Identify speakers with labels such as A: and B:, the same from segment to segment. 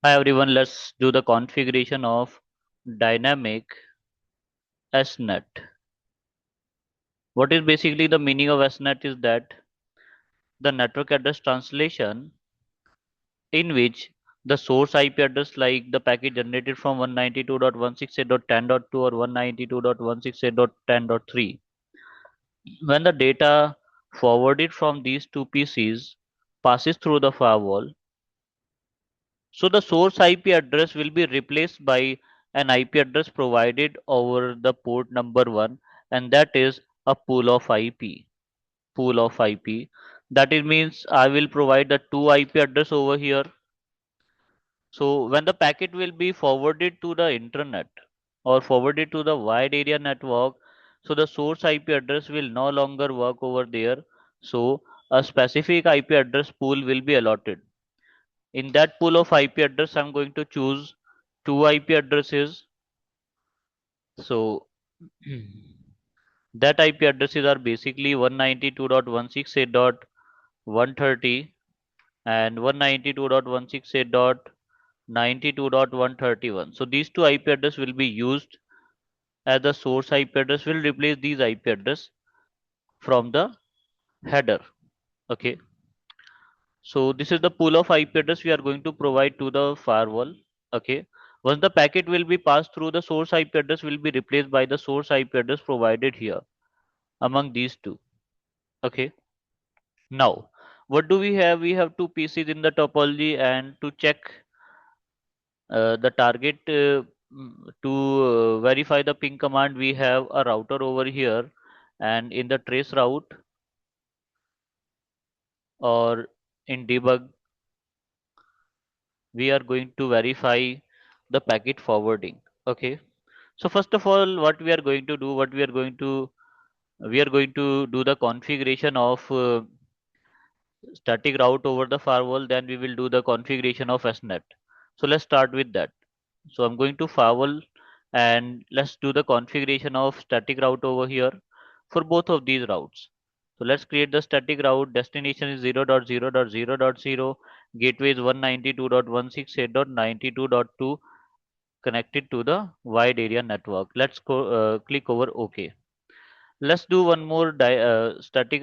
A: Hi everyone, let's do the configuration of dynamic SNAT. What is basically the meaning of SNAT is that the network address translation in which the source IP address like the packet generated from 192.168.10.2 or 192.168.10.3, when the data forwarded from these two PCs passes through the firewall, so the source IP address will be replaced by an IP address provided over the port number 1, and that is a pool of IP. Pool of IP. That it means I will provide the two IP address over here. So when the packet will be forwarded to the internet or forwarded to the wide area network, so the source IP address will no longer work over there. So a specific IP address pool will be allotted. In that pool of IP address, I'm going to choose two IP addresses. So that IP addresses are basically 192.168.130 and 192.168.92.131. So these two IP address will be used as the source IP address will replace these IP address from the header. Okay. So this is the pool of IP address we are going to provide to the firewall. Okay. Once the packet will be passed through, the source IP address will be replaced by the source IP address provided here among these two. Okay. Now, what do we have? We have two PCs in the topology, and to check the target to verify the ping command, we have a router over here, and in the trace route or in debug, we are going to verify the packet forwarding. Okay. So first of all, what we are going to do, we are going to do the configuration of static route over the firewall. Then we will do the configuration of SNAT. So let's start with that. So I'm going to firewall and let's do the configuration of static route over here for both of these routes. So let's create the static route. Destination is 0.0.0.0. Gateway is 192.168.92.2 connected to the wide area network. Let's go click over OK. Let's do one more static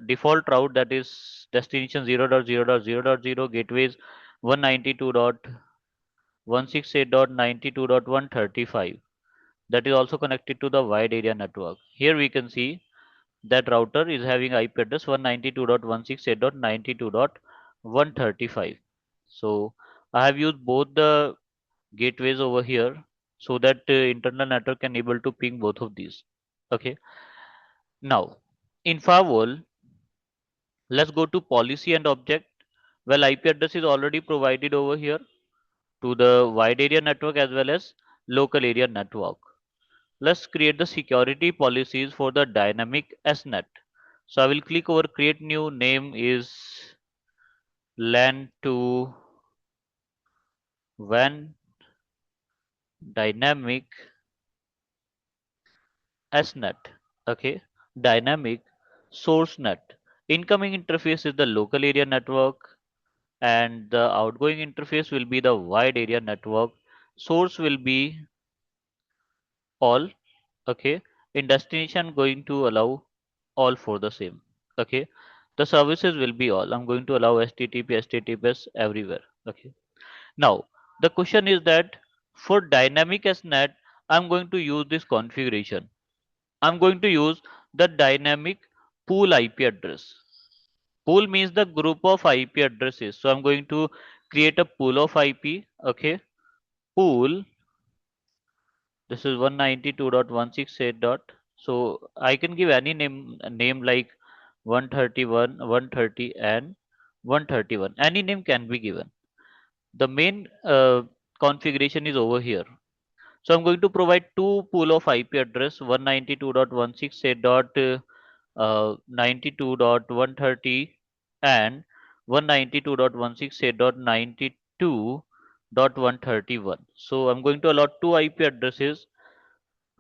A: default route, that is destination 0.0.0.0. Gateways 192.168.92.135. That is also connected to the wide area network. Here we can see that router is having IP address 192.168.92.135. So I have used both the gateways over here so that internal network can able to ping both of these. Okay. Now in firewall, let's go to policy and object. Well, IP address is already provided over here to the wide area network as well as local area network. Let's create the security policies for the dynamic SNAT. So I will click over create new. Name is LAN to WAN dynamic SNAT. Okay, dynamic source net. Incoming interface is the local area network, and the outgoing interface will be the wide area network. Source will be all. Okay, in destination going to allow all for the same. Okay, the services will be all. I'm going to allow HTTP, HTTPS everywhere. Okay. Now the question is that for dynamic SNAT, I'm going to use this configuration. I'm going to use the dynamic pool IP address. Pool means the group of IP addresses. So I'm going to create a pool of IP. Okay. Pool. This is 192.168. So I can give any name like 131, 130, and 131. Any name can be given. The main configuration is over here. So I'm going to provide two pool of IP address 192.168.92.130 and 192.168.92.131. So I'm going to allot two IP addresses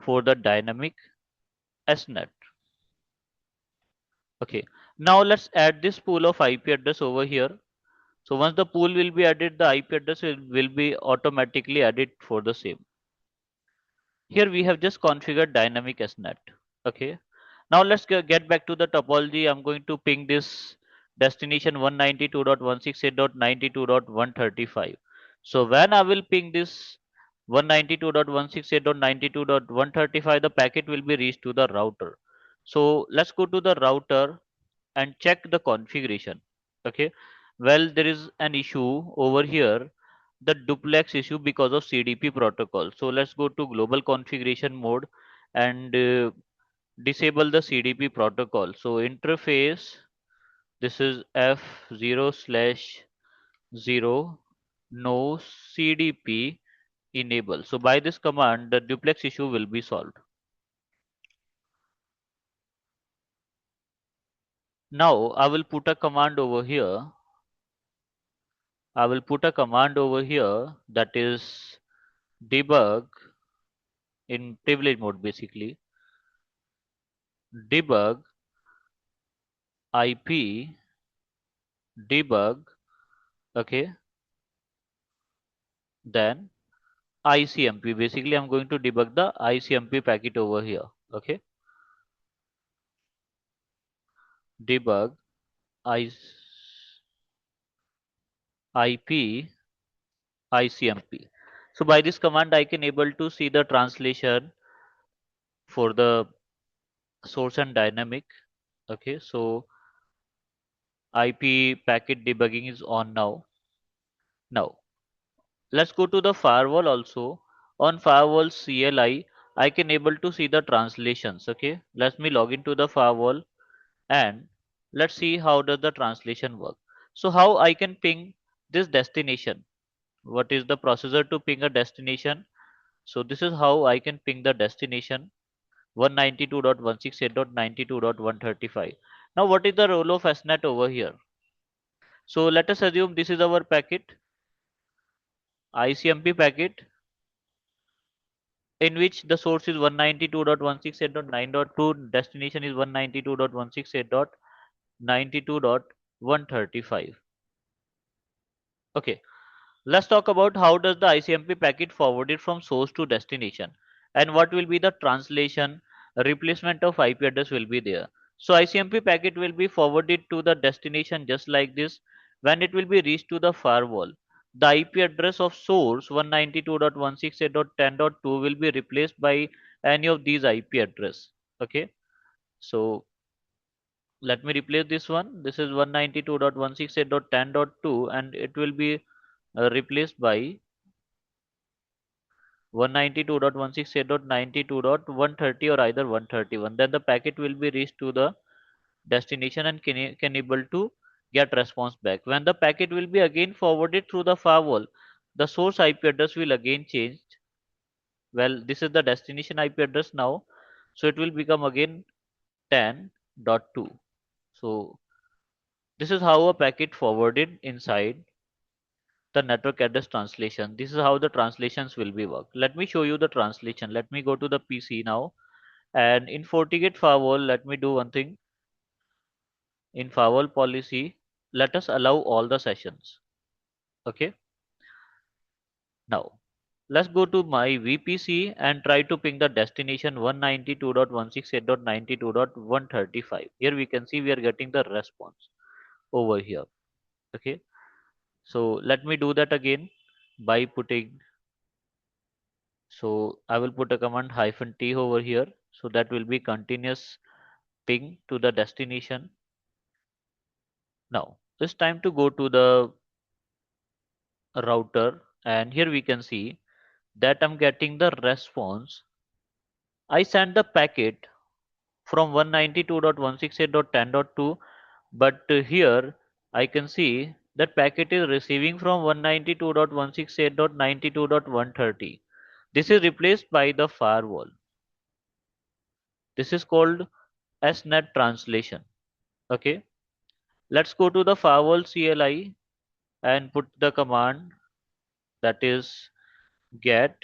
A: for the dynamic SNAT. Okay. Now let's add this pool of IP address over here. So once the pool will be added, the IP address will be automatically added for the same. Here we have just configured dynamic SNAT. Okay. Now let's get back to the topology. I'm going to ping this destination 192.168.92.135. So when I will ping this 192.168.92.135, the packet will be reached to the router. So let's go to the router and check the configuration. Okay. Well, there is an issue over here, the duplex issue because of CDP protocol. So let's go to global configuration mode and disable the CDP protocol. So interface, this is F0 slash 0 no CDP enable. So by this command, the duplex issue will be solved. Now I will put a command over here. I will put a command over here that is debug in privilege mode basically. Debug IP debug, okay, then ICMP. Basically, I'm going to debug the ICMP packet over here. Okay, debug I, IP ICMP. So by this command, I can able to see the translation for the source and dynamic. Okay, so IP packet debugging is on now. Now let's go to the firewall also. On firewall CLI, I can able to see the translations. Okay, let me log into the firewall and let's see how does the translation work. So how I can ping this destination? What is the procedure to ping a destination? So this is how I can ping the destination 192.168.92.135. Now what is the role of SNAT over here? So let us assume this is our packet, ICMP packet, in which the source is 192.168.9.2, destination is 192.168.92.135. Okay, let's talk about how does the ICMP packet forwarded from source to destination and what will be the translation replacement of IP address will be there. So ICMP packet will be forwarded to the destination just like this. When it will be reached to the firewall, the IP address of source 192.168.10.2 will be replaced by any of these IP address. Okay, so let me replace this one. This is 192.168.10.2 and it will be replaced by 192.168.92.130 or either 131. Then the packet will be reached to the destination and can able to get response back. When the packet will be again forwarded through the firewall, the source IP address will again change. Well, this is the destination IP address now, so it will become again 10.2. So this is how a packet forwarded inside the network address translation. This is how the translations will be work. Let me show you the translation. Let me go to the PC now. And in FortiGate firewall, let me do one thing. In firewall policy, let us allow all the sessions. Okay. Now, let's go to my VPC and try to ping the destination 192.168.92.135. Here we can see we are getting the response over here. Okay. So let me do that again by putting, so I will put a command -t over here. So that will be continuous ping to the destination. Now it's time to go to the router and here we can see that I'm getting the response. I sent the packet from 192.168.10.2, but here I can see that packet is receiving from 192.168.92.130. This is replaced by the firewall. This is called SNAT translation. Okay, let's go to the firewall CLI and put the command that is get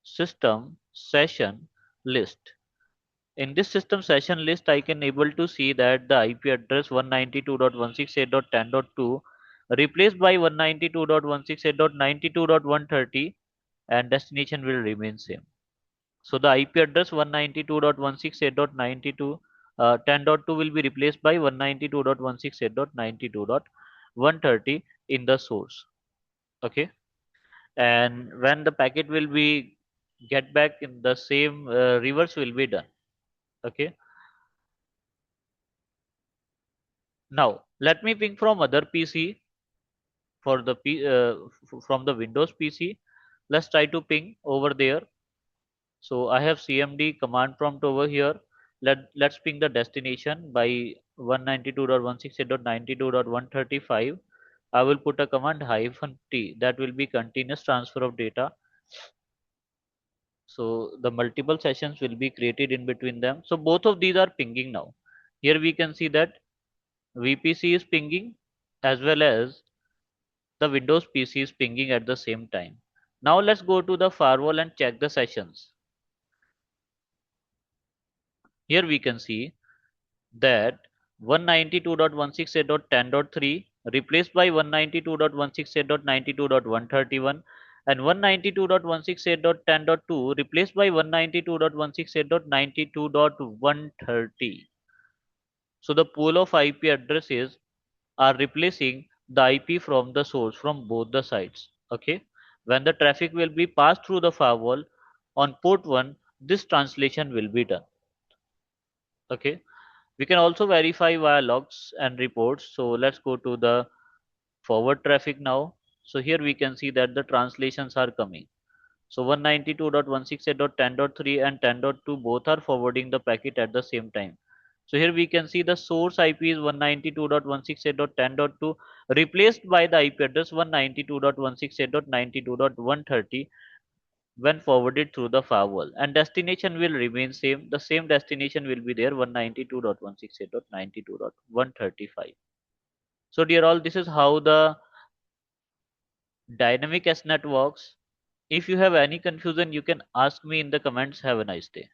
A: system session list. In this system session list, I can able to see that the IP address 192.168.10.2 replaced by 192.168.92.130, and destination will remain same. So the IP address 192.168.92 10.2 will be replaced by 192.168.92.130 in the source. Okay, and when the packet will be get back in the same reverse will be done. Okay, now let me ping from other PC for the from the Windows PC. Let's try to ping over there. So I have CMD command prompt over here. Let's ping the destination by 192.168.92.135. I will put a command -t, that will be continuous transfer of data. So the multiple sessions will be created in between them. So both of these are pinging now. Here we can see that VPC is pinging as well as the Windows PC is pinging at the same time. Now let's go to the firewall and check the sessions. Here we can see that 192.168.10.3 replaced by 192.168.92.131 and 192.168.10.2 replaced by 192.168.92.130. So the pool of IP addresses are replacing the IP from the source from both the sides. Okay, when the traffic will be passed through the firewall on port 1, this translation will be done. Okay, we can also verify via logs and reports. So let's go to the forward traffic now. So here we can see that the translations are coming. So 192.168.10.3 and 10.2 both are forwarding the packet at the same time. So here we can see the source IP is 192.168.10.2 replaced by the IP address 192.168.92.130 when forwarded through the firewall, and destination will remain same. The same destination will be there 192.168.92.135. So dear all, this is how the dynamic SNAT works. If you have any confusion, you can ask me in the comments. Have a nice day.